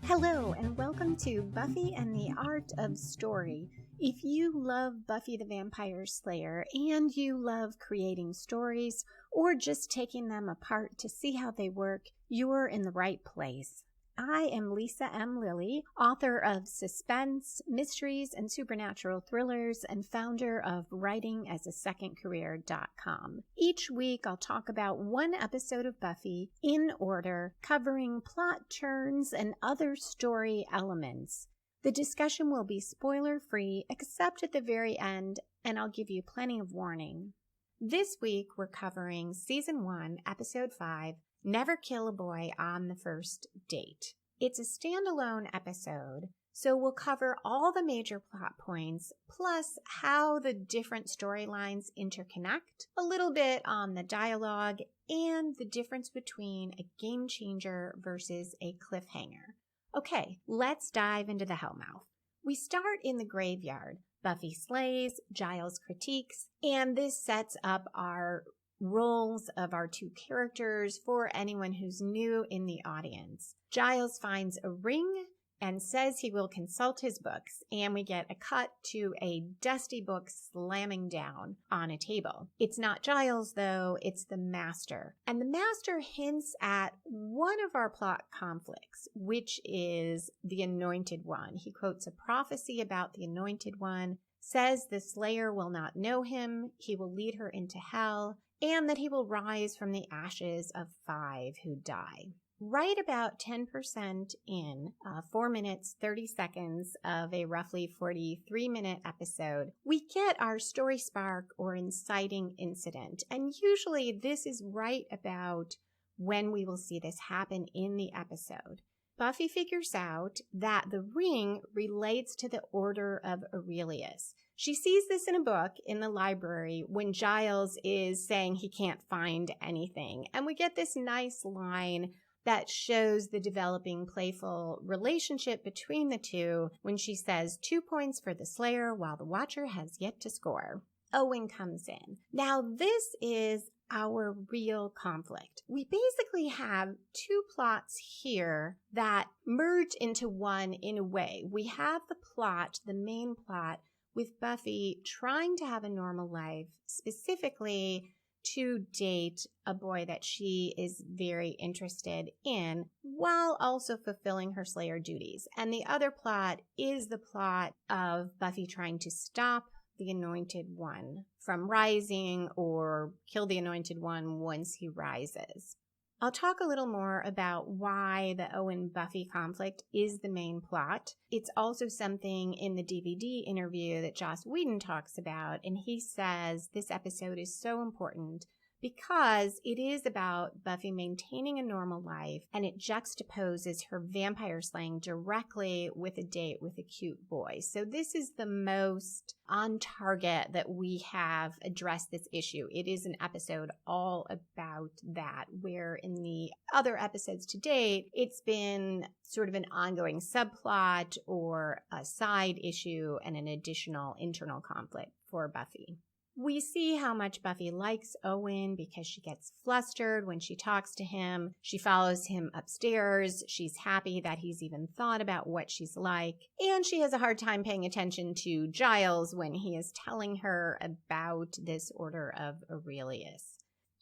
Hello, and welcome to Buffy and the Art of Story. If you love Buffy the Vampire Slayer and you love creating stories or just taking them apart to see how they work, you're in the right place. I am Lisa M. Lilly, author of suspense, mysteries, and supernatural thrillers, and founder of writingasasecondcareer.com. Each week, I'll talk about one episode of Buffy in order, covering plot turns and other story elements. The discussion will be spoiler-free, except at the very end, and I'll give you plenty of warning. This week, we're covering Season 1, Episode 5, Never Kill a Boy on the First Date. It's a standalone episode, so we'll cover all the major plot points, plus how the different storylines interconnect, a little bit on the dialogue, and the difference between a game changer versus a cliffhanger. Okay, let's dive into the Hellmouth. We start in the graveyard. Buffy slays, Giles critiques, and this sets up our roles of our two characters for anyone who's new in the audience. Giles finds a ring and says he will consult his books, and we get a cut to a dusty book slamming down on a table. It's not Giles, though, it's the Master. And the Master hints at one of our plot conflicts, which is the Anointed One. He quotes a prophecy about the Anointed One, says the Slayer will not know him, he will lead her into hell, and that he will rise from the ashes of 5 who die. Right about 10% in 4 minutes, 30 seconds of a roughly 43-minute episode, we get our story spark or inciting incident. And usually this is right about when we will see this happen in the episode. Buffy figures out that the ring relates to the Order of Aurelius. She sees this in a book in the library when Giles is saying he can't find anything. And we get this nice line that shows the developing playful relationship between the two when she says 2 points for the Slayer while the Watcher has yet to score. Owen comes in. Now this is our real conflict. We basically have two plots here that merge into one in a way. We have the plot, the main plot, with Buffy trying to have a normal life, specifically to date a boy that she is very interested in, while also fulfilling her Slayer duties. And the other plot is the plot of Buffy trying to stop the Anointed One from rising or kill the Anointed One once he rises. I'll talk a little more about why the Owen-Buffy conflict is the main plot. It's also something in the DVD interview that Joss Whedon talks about, and he says this episode is so important because it is about Buffy maintaining a normal life, and it juxtaposes her vampire slaying directly with a date with a cute boy. So this is the most on target that we have addressed this issue. It is an episode all about that, where in the other episodes to date, it's been sort of an ongoing subplot or a side issue and an additional internal conflict for Buffy. We see how much Buffy likes Owen because she gets flustered when she talks to him. She follows him upstairs. She's happy that he's even thought about what she's like. And she has a hard time paying attention to Giles when he is telling her about this Order of Aurelius.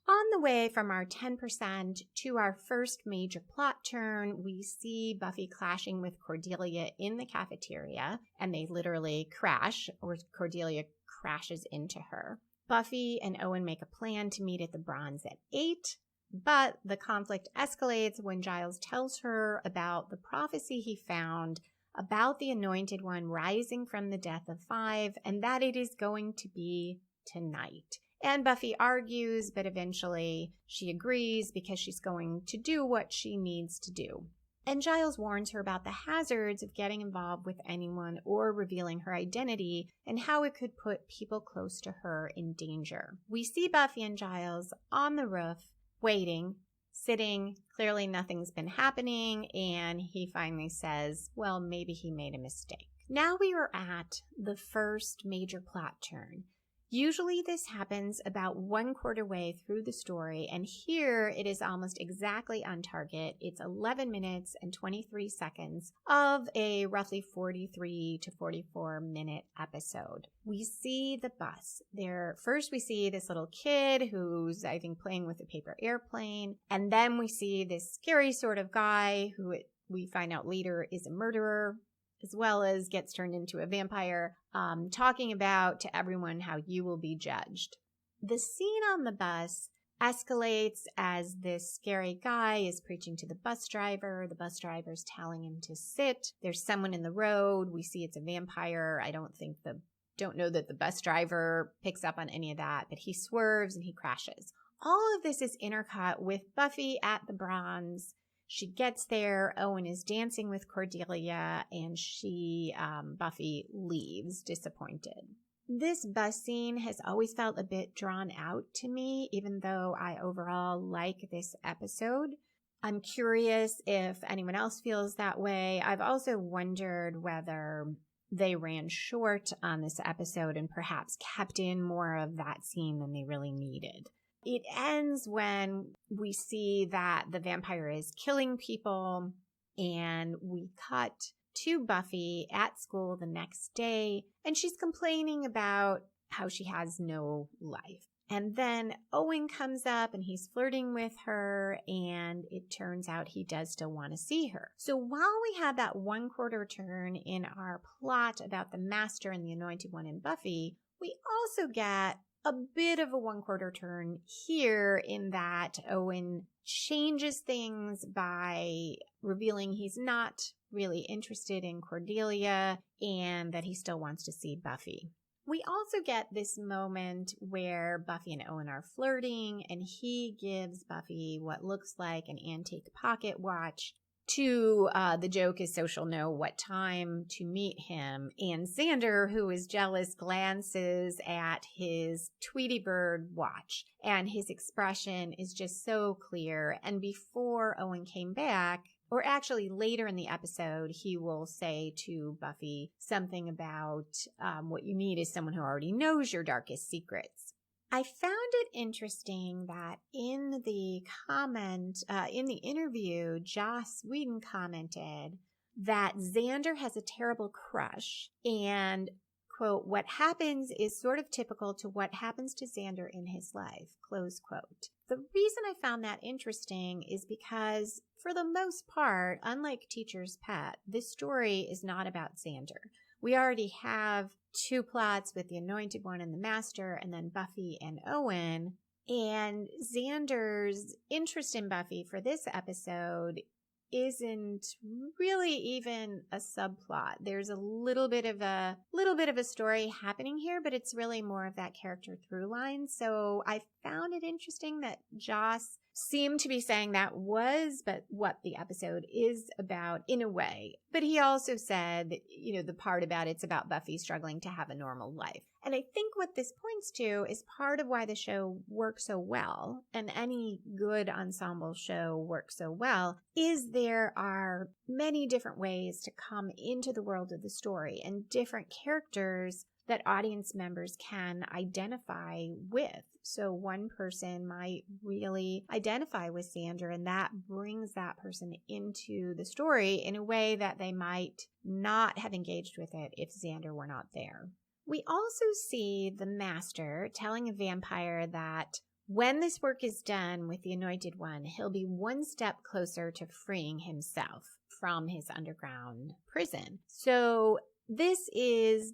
On the way from our 10% to our first major plot turn, we see Buffy clashing with Cordelia in the cafeteria, and they literally crash, or Cordelia crashes into her. Buffy and Owen make a plan to meet at the Bronze at 8, but the conflict escalates when Giles tells her about the prophecy he found about the Anointed One rising from the death of 5, and that it is going to be tonight. And Buffy argues, but eventually she agrees because she's going to do what she needs to do. And Giles warns her about the hazards of getting involved with anyone or revealing her identity and how it could put people close to her in danger. We see Buffy and Giles on the roof, waiting, sitting. Clearly nothing's been happening, and he finally says, well, maybe he made a mistake. Now we are at the first major plot turn. Usually this happens about 1/4 way through the story, and here it is almost exactly on target. It's 11 minutes and 23 seconds of a roughly 43 to 44 minute episode. We see the bus. First we see this little kid who's, I think, playing with a paper airplane, and then we see this scary sort of guy who we find out later is a murderer, as well as gets turned into a vampire, talking about to everyone how you will be judged. The scene on the bus escalates as this scary guy is preaching to the bus driver. The bus driver's telling him to sit. There's someone in the road. We see it's a vampire. I don't know that the bus driver picks up on any of that, but he swerves and he crashes. All of this is intercut with Buffy at the Bronze. She gets there, Owen is dancing with Cordelia, and Buffy leaves disappointed. This bus scene has always felt a bit drawn out to me, even though I overall like this episode. I'm curious if anyone else feels that way. I've also wondered whether they ran short on this episode and perhaps kept in more of that scene than they really needed. It ends when we see that the vampire is killing people, and we cut to Buffy at school the next day, and she's complaining about how she has no life. And then Owen comes up and he's flirting with her, and it turns out he does still want to see her. So while we have that 1/4 turn in our plot about the Master and the Anointed One and Buffy, we also get a bit of a 1/4 turn here in that Owen changes things by revealing he's not really interested in Cordelia and that he still wants to see Buffy. We also get this moment where Buffy and Owen are flirting, and he gives Buffy what looks like an antique pocket watch. The joke is so she'll know what time to meet him. And Xander, who is jealous, glances at his Tweety Bird watch, and his expression is just so clear. And before Owen came back, or actually later in the episode, he will say to Buffy something about what you need is someone who already knows your darkest secrets. I found it interesting that in the interview, Joss Whedon commented that Xander has a terrible crush, and, quote, what happens is sort of typical to what happens to Xander in his life, close quote. The reason I found that interesting is because, for the most part, unlike Teacher's Pet, this story is not about Xander. We already have 2 plots with the Anointed One and the Master, and then Buffy and Owen. And Xander's interest in Buffy for this episode isn't really even a subplot. There's a little bit of a story happening here, but it's really more of that character through line. So I found it interesting that Joss seemed to be saying that was but what the episode is about in a way. But he also said, the part about it's about Buffy struggling to have a normal life. And I think what this points to is part of why the show works so well, and any good ensemble show works so well, is there are many different ways to come into the world of the story and different characters that audience members can identify with. So one person might really identify with Xander, and that brings that person into the story in a way that they might not have engaged with it if Xander were not there. We also see the Master telling a vampire that when this work is done with the Anointed One, he'll be one step closer to freeing himself from his underground prison. So this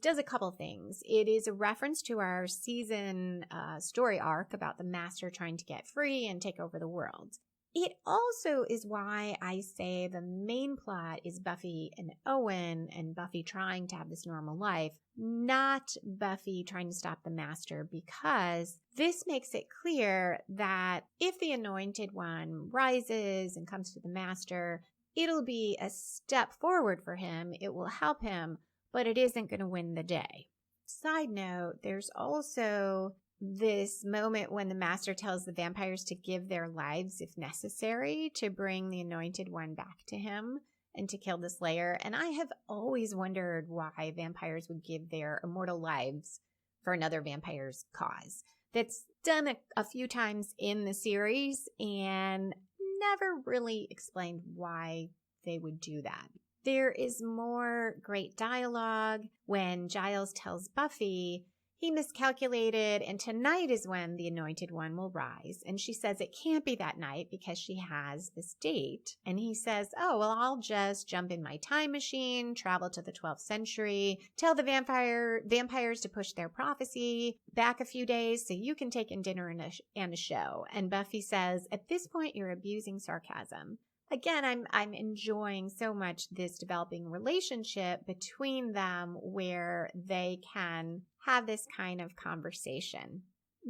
does a couple things. It is a reference to our season story arc about the Master trying to get free and take over the world. It also is why I say the main plot is Buffy and Owen, and Buffy trying to have this normal life, not Buffy trying to stop the Master, because this makes it clear that if the Anointed One rises and comes to the Master, it'll be a step forward for him. It will help him, but it isn't going to win the day. Side note, there's also this moment when the Master tells the vampires to give their lives if necessary to bring the Anointed One back to him and to kill the Slayer. And I have always wondered why vampires would give their immortal lives for another vampire's cause. That's done a few times in the series and never really explained why they would do that. There is more great dialogue when Giles tells Buffy he miscalculated and tonight is when the Anointed One will rise. And she says it can't be that night because she has this date. And he says, oh, well, I'll just jump in my time machine, travel to the 12th century, tell the vampires to push their prophecy back a few days so you can take in dinner and a show. And Buffy says, at this point, you're abusing sarcasm. Again, I'm enjoying so much this developing relationship between them where they can have this kind of conversation.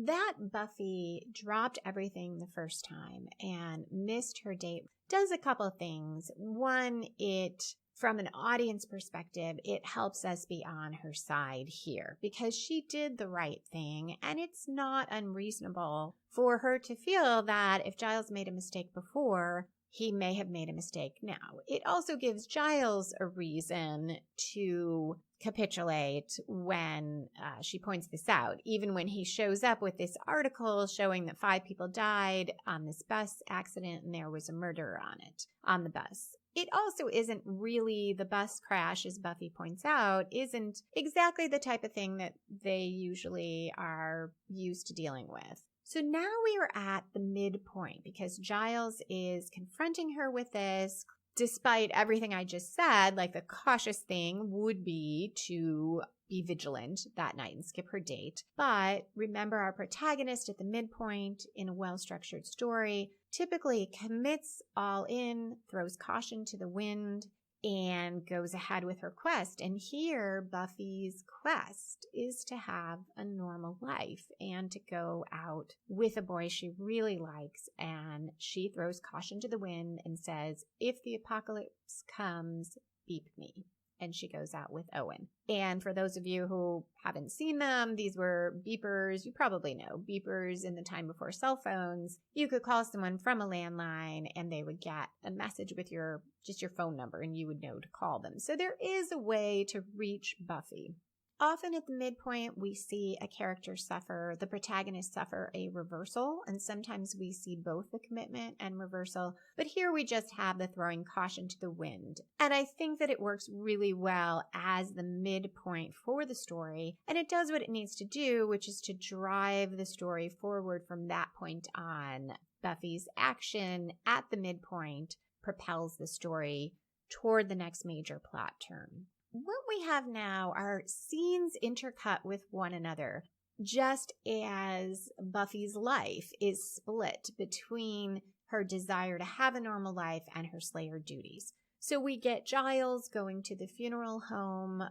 That Buffy dropped everything the first time and missed her date does a couple of things. One, from an audience perspective, it helps us be on her side here because she did the right thing, and it's not unreasonable for her to feel that if Giles made a mistake before, he may have made a mistake now. It also gives Giles a reason to capitulate when she points this out, even when he shows up with this article showing that 5 people died on this bus accident and there was a murderer on the bus. It also isn't really the bus crash, as Buffy points out, isn't exactly the type of thing that they usually are used to dealing with. So now we are at the midpoint because Giles is confronting her with this. Despite everything I just said, like the cautious thing would be to be vigilant that night and skip her date. But remember, our protagonist at the midpoint in a well-structured story typically commits all in, throws caution to the wind, and goes ahead with her quest. And here, Buffy's quest is to have a normal life and to go out with a boy she really likes. And she throws caution to the wind and says, if the apocalypse comes, beep me. And she goes out with Owen. And for those of you who haven't seen them, these were beepers. You probably know beepers in the time before cell phones. You could call someone from a landline and they would get a message with your phone number and you would know to call them. So there is a way to reach Buffy. Often at the midpoint, we see a character suffer, the protagonist suffer a reversal, and sometimes we see both the commitment and reversal, but here we just have the throwing caution to the wind. And I think that it works really well as the midpoint for the story, and it does what it needs to do, which is to drive the story forward from that point on. Buffy's action at the midpoint propels the story toward the next major plot turn. What we have now are scenes intercut with one another, just as Buffy's life is split between her desire to have a normal life and her Slayer duties. So we get Giles going to the funeral home,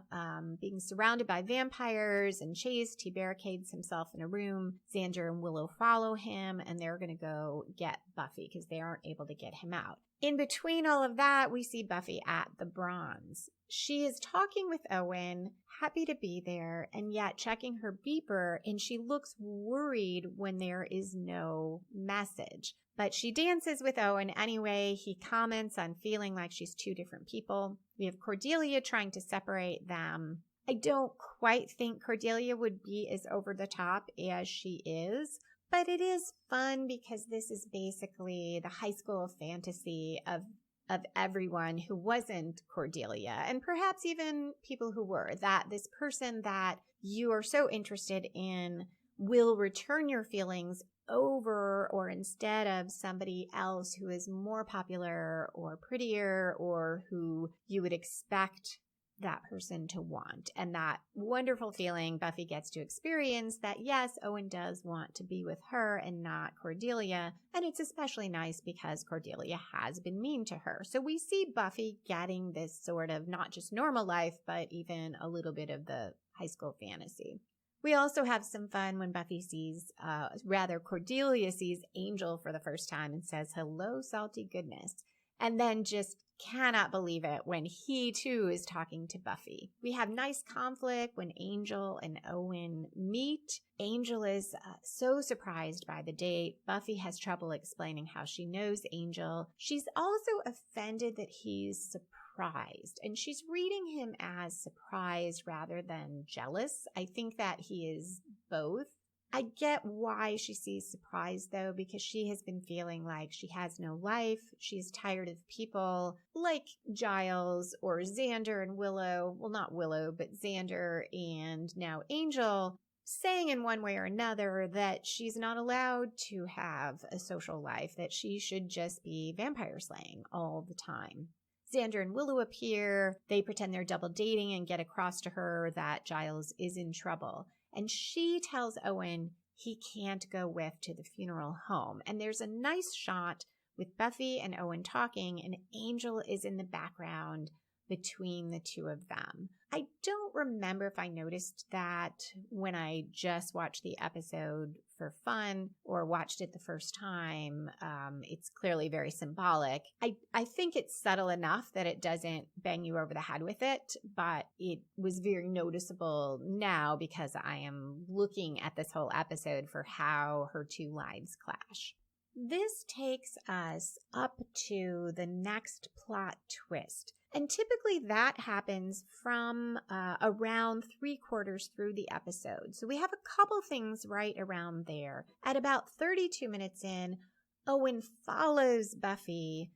being surrounded by vampires and chased. He barricades himself in a room. Xander and Willow follow him, and they're going to go get Buffy because they aren't able to get him out. In between all of that, we see Buffy at the Bronze. She is talking with Owen, happy to be there, and yet checking her beeper, and she looks worried when there is no message. But she dances with Owen anyway. He comments on feeling like she's 2 different people. We have Cordelia trying to separate them. I don't quite think Cordelia would be as over the top as she is, but it is fun because this is basically the high school fantasy of everyone who wasn't Cordelia, and perhaps even people who were, that this person that you are so interested in will return your feelings over or instead of somebody else who is more popular or prettier or who you would expect that person to want. And that wonderful feeling Buffy gets to experience that, yes, Owen does want to be with her and not Cordelia. And it's especially nice because Cordelia has been mean to her. So we see Buffy getting this sort of not just normal life, but even a little bit of the high school fantasy. We also have some fun when Buffy Cordelia sees Angel for the first time and says, hello, salty goodness. And then just cannot believe it when he too is talking to Buffy. We have nice conflict when Angel and Owen meet. Angel is so surprised by the date. Buffy has trouble explaining how she knows Angel. She's also offended that he's surprised surprised. And she's reading him as surprised rather than jealous. I think that he is both. I get why she sees surprise, though, because she has been feeling like she has no life. She's tired of people like Giles or Xander and Willow. Well, not Willow, but Xander and now Angel saying in one way or another that she's not allowed to have a social life, that she should just be vampire slaying all the time. Xander and Willow appear. They pretend they're double dating and get across to her that Giles is in trouble. And she tells Owen he can't go with to the funeral home. And there's a nice shot with Buffy and Owen talking, and Angel is in the background between the two of them. I don't remember if I noticed that when I just watched the episode for fun or watched it the first time. It's clearly very symbolic. I think it's subtle enough that it doesn't bang you over the head with it, but it was very noticeable now because I am looking at this whole episode for how her two lives clash. This takes us up to the next plot twist. And typically that happens from around 3/4 through the episode. So we have a couple things right around there. At about 32 minutes in, Owen follows Buffy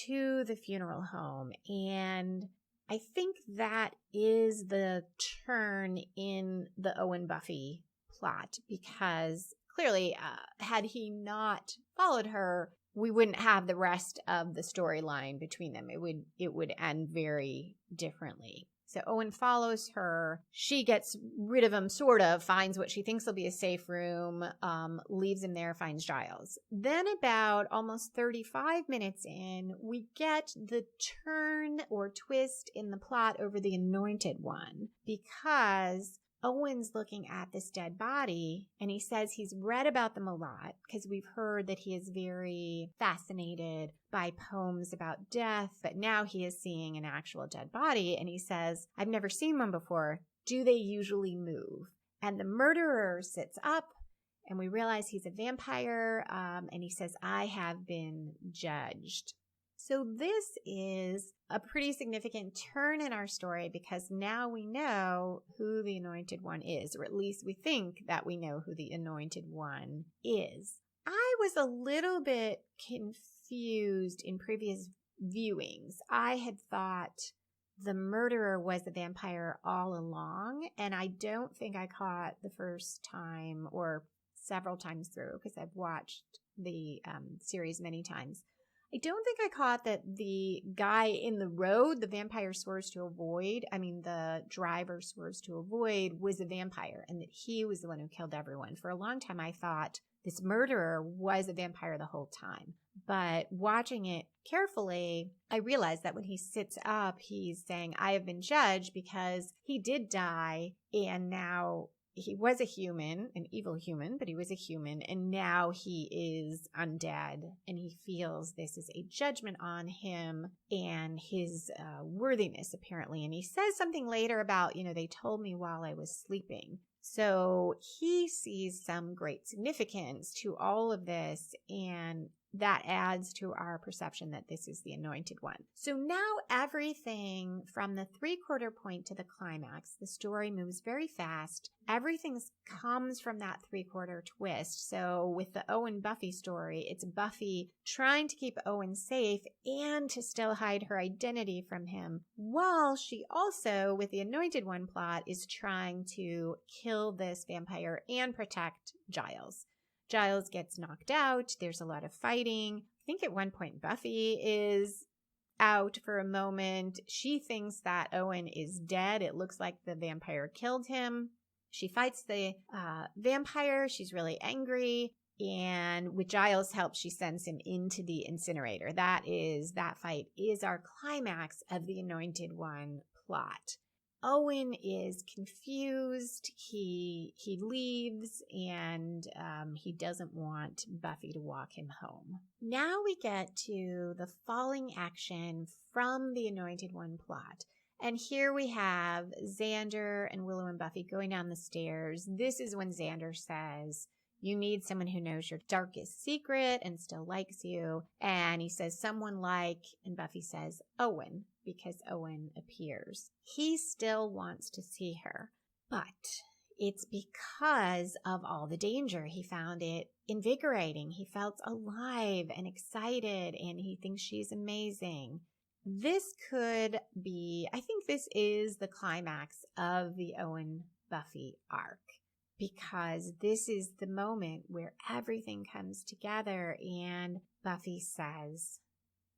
to the funeral home. And I think that is the turn in the Owen-Buffy plot, because clearly, had he not followed her, we wouldn't have the rest of the storyline between them. It would end very differently. So Owen follows her. She gets rid of him, sort of, finds what she thinks will be a safe room, leaves him there, finds Giles. Then about almost 35 minutes in, we get the turn or twist in the plot over the Anointed One, because Owen's looking at this dead body, and he says he's read about them a lot because we've heard that he is very fascinated by poems about death, but now he is seeing an actual dead body, and he says, I've never seen one before. Do they usually move? And the murderer sits up, and we realize he's a vampire, and he says, I have been judged. So this is a pretty significant turn in our story, because now we know who the Anointed One is, or at least we think that we know who the Anointed One is. I was a little bit confused in previous viewings. I had thought the murderer was the vampire all along, and I don't think I caught the first time or several times through, because I've watched the series many times. I don't think I caught that the guy in the road, the vampire swears to avoid, the driver swears to avoid, was a vampire, and that he was the one who killed everyone. For a long time, I thought this murderer was a vampire the whole time. But watching it carefully, I realized that when he sits up, he's saying, I have been judged, because he did die, and now he was a human, an evil human, but he was a human, and now he is undead, and he feels this is a judgment on him and his worthiness, apparently. And he says something later about, they told me while I was sleeping. So he sees some great significance to all of this, and that adds to our perception that this is the Anointed One. So now everything from the 3/4 point to the climax, the story moves very fast. Everything comes from that 3/4 twist. So with the Owen Buffy story, it's Buffy trying to keep Owen safe and to still hide her identity from him, while she also, with the Anointed One plot, is trying to kill this vampire and protect Giles. Giles gets knocked out. There's a lot of fighting. I think at one point Buffy is out for a moment. She thinks that Owen is dead. It looks like the vampire killed him. She fights the vampire. She's really angry. And with Giles' help, she sends him into the incinerator. That fight is our climax of the Anointed One plot. Owen is confused. He leaves, and he doesn't want Buffy to walk him home. Now we get to the falling action from the Anointed One plot. And here we have Xander and Willow and Buffy going down the stairs. This is when Xander says, you need someone who knows your darkest secret and still likes you. And he says, someone like, and Buffy says, Owen. because Owen appears. He still wants to see her, but it's because of all the danger. He found it invigorating. He felt alive and excited, and he thinks she's amazing. This could be, I think this is the climax of the Owen-Buffy arc, because this is the moment where everything comes together and Buffy says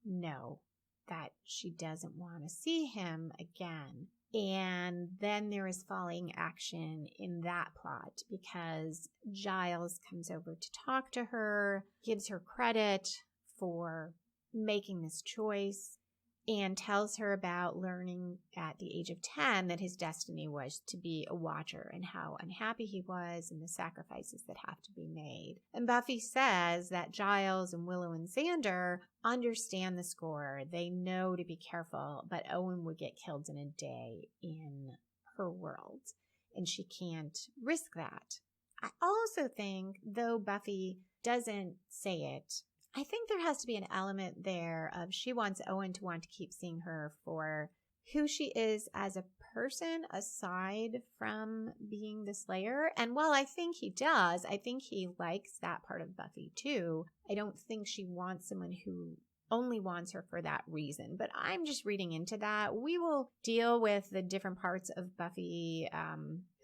no, that she doesn't want to see him again. And then there is falling action in that plot because Giles comes over to talk to her, gives her credit for making this choice, and tells her about learning at the age of 10 that his destiny was to be a watcher and how unhappy he was and the sacrifices that have to be made. And Buffy says that Giles and Willow and Xander understand the score. They know to be careful, but Owen would get killed in a day in her world, and she can't risk that. I also think, though Buffy doesn't say it, I think there has to be an element there of she wants Owen to want to keep seeing her for who she is as a person aside from being the Slayer. And while I think he does, I think he likes that part of Buffy too. I don't think she wants someone who only wants her for that reason. But I'm just reading into that. We will deal with the different parts of Buffy,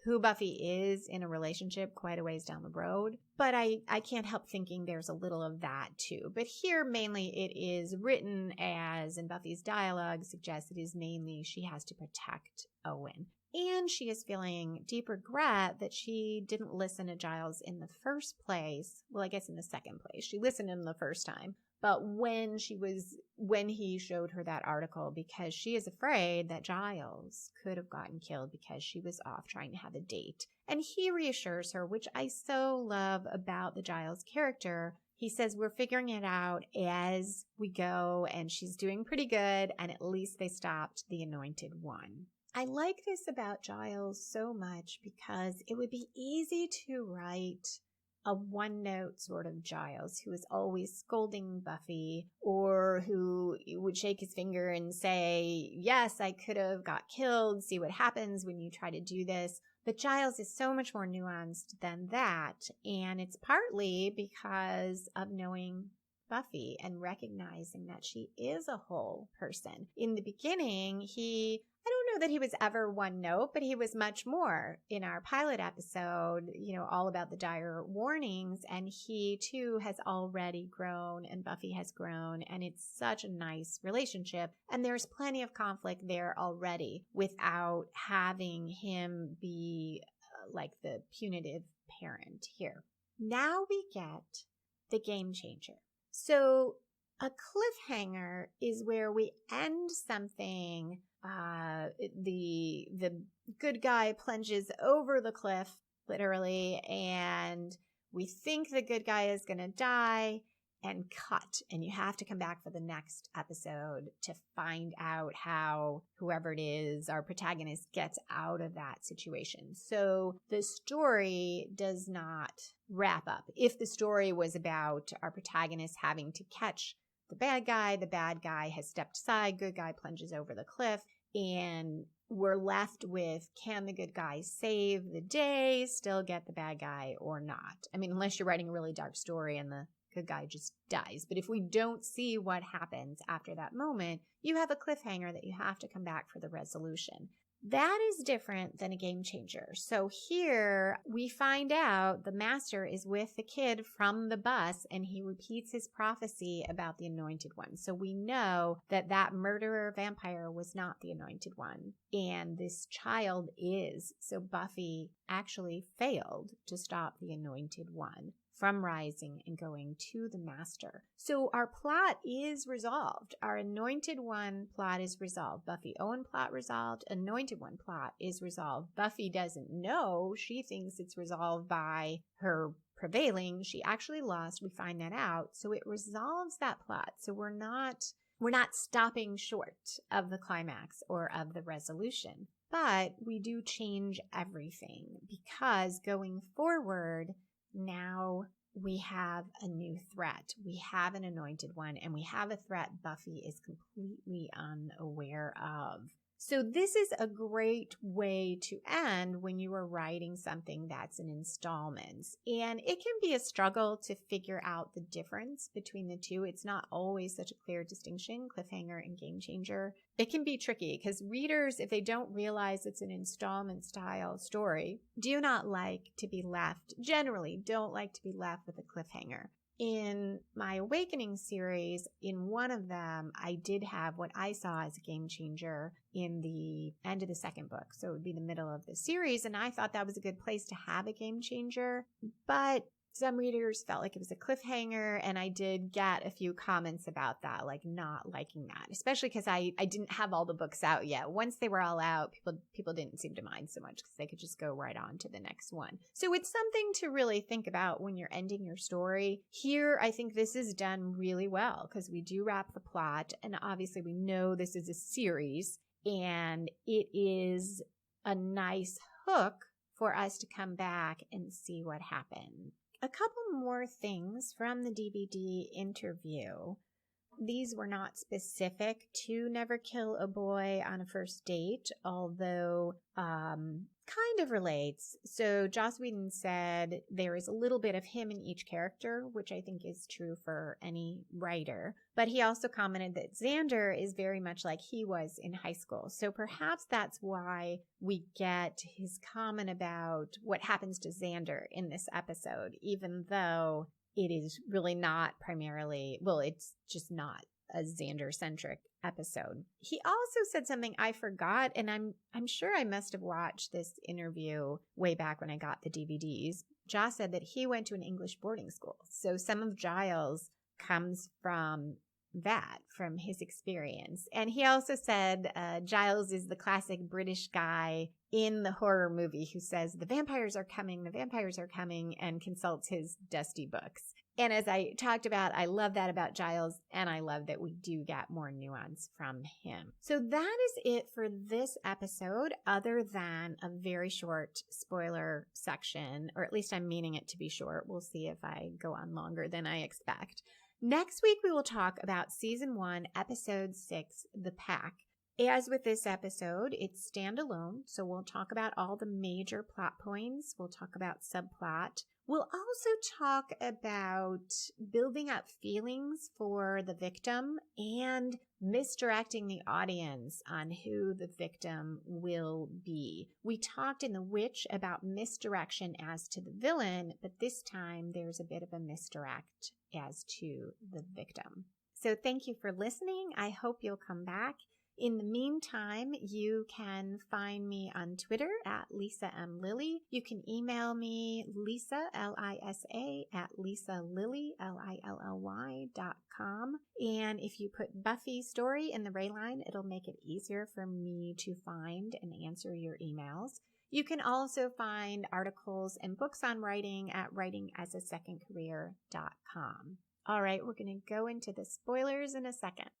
who Buffy is in a relationship quite a ways down the road. But I can't help thinking there's a little of that too. But here mainly it is written as, and Buffy's dialogue suggests it is mainly she has to protect Owen. And she is feeling deep regret that she didn't listen to Giles in the first place. Well, I guess in the second place. She listened to him the first time. But when he showed her that article, because she is afraid that Giles could have gotten killed because she was off trying to have a date. And he reassures her, which I so love about the Giles character. He says, we're figuring it out as we go, and she's doing pretty good, and at least they stopped the Anointed One. I like this about Giles so much because it would be easy to write a one-note sort of Giles who is always scolding Buffy, or who would shake his finger and say, yes, I could have got killed. See what happens when you try to do this. But Giles is so much more nuanced than that. And it's partly because of knowing Buffy and recognizing that she is a whole person. In the beginning, I don't know that he was ever one note, but he was much more in our pilot episode, all about the dire warnings. And he too has already grown, and Buffy has grown, and it's such a nice relationship. And there's plenty of conflict there already without having him be like the punitive parent here. Now we get the game changer. So a cliffhanger is where we end something. The good guy plunges over the cliff, literally, and we think the good guy is going to die, and cut. And you have to come back for the next episode to find out how whoever it is, our protagonist, gets out of that situation. So the story does not wrap up. If the story was about our protagonist having to catch the bad guy has stepped aside, good guy plunges over the cliff, and we're left with, can the good guy save the day, still get the bad guy, or not? I mean, unless you're writing a really dark story and the good guy just dies. But if we don't see what happens after that moment, you have a cliffhanger that you have to come back for the resolution. That is different than a game changer. So here we find out the master is with the kid from the bus, and he repeats his prophecy about the Anointed One. So we know that that murderer vampire was not the Anointed One, and this child is. So Buffy actually failed to stop the Anointed One from rising and going to the master. So our plot is resolved. Our Anointed One plot is resolved. Buffy Owen plot resolved. Anointed One plot is resolved. Buffy doesn't know. She thinks it's resolved by her prevailing. She actually lost. We find that out. So it resolves that plot. So we're not stopping short of the climax or of the resolution. But we do change everything, because going forward, now we have a new threat. We have an anointed one, and we have a threat Buffy is completely unaware of. So this is a great way to end when you are writing something that's in installments. And it can be a struggle to figure out the difference between the two. It's not always such a clear distinction, cliffhanger and game changer. It can be tricky because readers, if they don't realize it's an installment style story, generally don't like to be left with a cliffhanger. In my Awakening series, in one of them, I did have what I saw as a game changer in the end of the second book. So it would be the middle of the series. And I thought that was a good place to have a game changer. But some readers felt like it was a cliffhanger, and I did get a few comments about that, like not liking that, especially because I didn't have all the books out yet. Once they were all out, people didn't seem to mind so much because they could just go right on to the next one. So it's something to really think about when you're ending your story. Here, I think this is done really well because we do wrap the plot, and obviously we know this is a series, and it is a nice hook for us to come back and see what happened. A couple more things from the DVD interview. These were not specific to Never Kill a Boy on a First Date, although kind of relates. So Joss Whedon said there is a little bit of him in each character, which I think is true for any writer. But he also commented that Xander is very much like he was in high school. So perhaps that's why we get his comment about what happens to Xander in this episode, even though it is really not primarily, well, it's just not a Xander-centric episode. He also said something I forgot, and I'm sure I must have watched this interview way back when I got the DVDs. Joss said that he went to an English boarding school. So some of Giles comes from that, from his experience. And he also said Giles is the classic British guy in the horror movie who says, the vampires are coming, and consults his dusty books. And as I talked about, I love that about Giles, and I love that we do get more nuance from him. So that is it for this episode, other than a very short spoiler section, or at least I'm meaning it to be short. We'll see if I go on longer than I expect. Next week, we will talk about Season 1, Episode 6, The Pack. As with this episode, it's standalone, so we'll talk about all the major plot points. We'll talk about subplot. We'll also talk about building up feelings for the victim and misdirecting the audience on who the victim will be. We talked in The Witch about misdirection as to the villain, but this time there's a bit of a misdirect as to the victim. So thank you for listening. I hope you'll come back. In the meantime, you can find me on Twitter at Lisa M. Lilly. You can email me, Lisa, Lisa, at lisalilly, Lilly.com. And if you put Buffy story in the Ray line, it'll make it easier for me to find and answer your emails. You can also find articles and books on writing at writingasasecondcareer.com. All right, we're going to go into the spoilers in a second.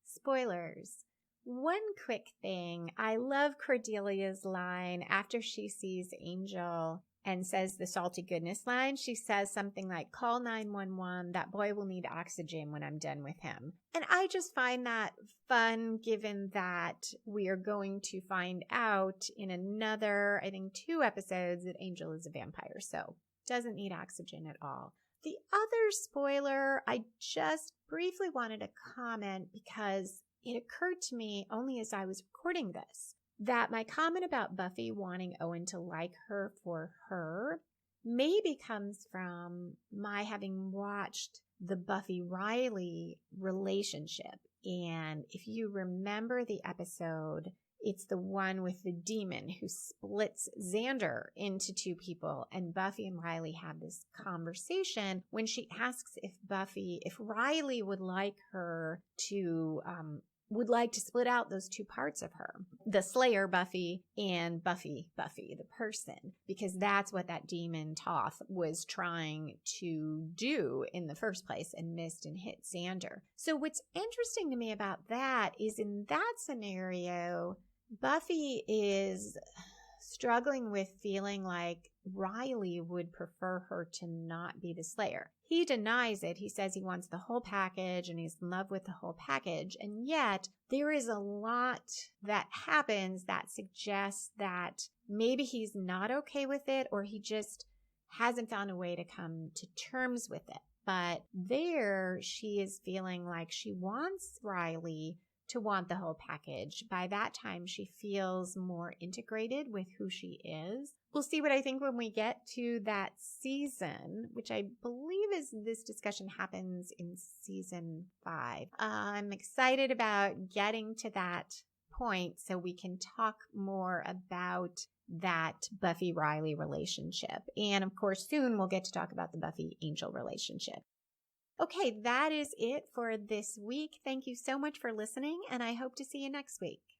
Spoilers. One quick thing. I love Cordelia's line after she sees Angel and says the salty goodness line. She says something like, call 911. That boy will need oxygen when I'm done with him. And I just find that fun, given that we are going to find out in another, I think 2 episodes, that Angel is a vampire. So doesn't need oxygen at all. The other spoiler, I just briefly wanted to comment because it occurred to me only as I was recording this that my comment about Buffy wanting Owen to like her for her maybe comes from my having watched the Buffy Riley relationship. And if you remember the episode, it's the one with the demon who splits Xander into 2 people. And Buffy and Riley have this conversation when she asks if Riley would like her to, would like to split out those 2 parts of her, the Slayer Buffy and Buffy the person, because that's what that demon Toth was trying to do in the first place and missed and hit Xander. So what's interesting to me about that is in that scenario, Buffy is struggling with feeling like Riley would prefer her to not be the Slayer. He denies it. He says he wants the whole package and he's in love with the whole package. And yet there is a lot that happens that suggests that maybe he's not okay with it, or he just hasn't found a way to come to terms with it. But there she is feeling like she wants Riley to want the whole package. By that time, she feels more integrated with who she is. We'll see what I think when we get to that season, which I believe is this discussion happens in season 5. I'm excited about getting to that point so we can talk more about that Buffy Riley relationship. And of course, soon we'll get to talk about the Buffy Angel relationship. Okay, that is it for this week. Thank you so much for listening, and I hope to see you next week.